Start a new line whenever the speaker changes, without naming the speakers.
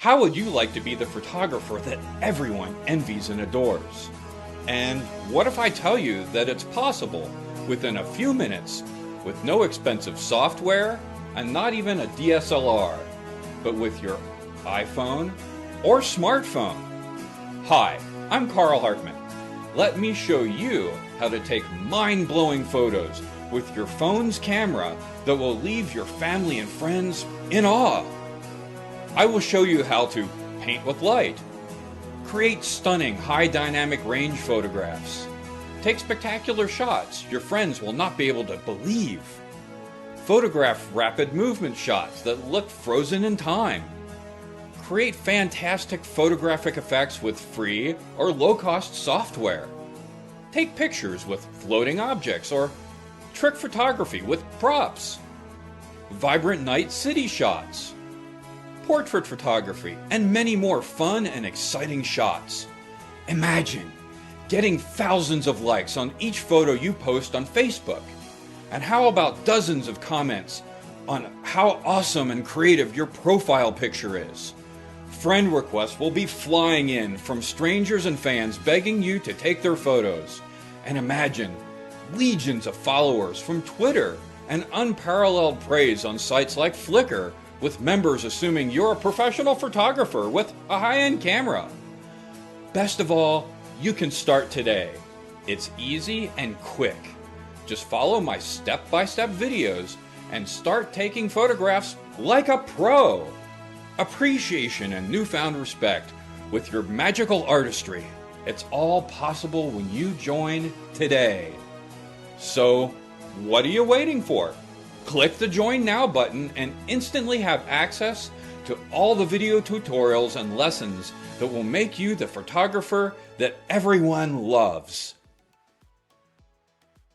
How would you like to be the photographer that everyone envies and adores? And what if I tell you that it's possible within a few minutes with no expensive software and not even a DSLR, but with your iPhone or smartphone? Hi, I'm Carl Hartman. Let me show you how to take mind-blowing photos with your phone's camera that will leave your family and friends in awe. I will show you how to paint with light, create stunning high dynamic range photographs, take spectacular shots your friends will not be able to believe, photograph rapid movement shots that look frozen in time, create fantastic photographic effects with free or low-cost software, take pictures with floating objects or trick photography with props, vibrant night city shots, portrait photography, and many more fun and exciting shots. Imagine getting thousands of likes on each photo you post on Facebook. And how about dozens of comments on how awesome and creative your profile picture is? Friend requests will be flying in from strangers and fans begging you to take their photos. And imagine legions of followers from Twitter and unparalleled praise on sites like Flickr, with members assuming you're a professional photographer with a high-end camera. Best of all, you can start today. It's easy and quick. Just follow my step-by-step videos and start taking photographs like a pro. Appreciation and newfound respect with your magical artistry. It's all possible when you join today. So, what are you waiting for? Click the Join Now button and instantly have access to all the video tutorials and lessons that will make you the photographer that everyone loves.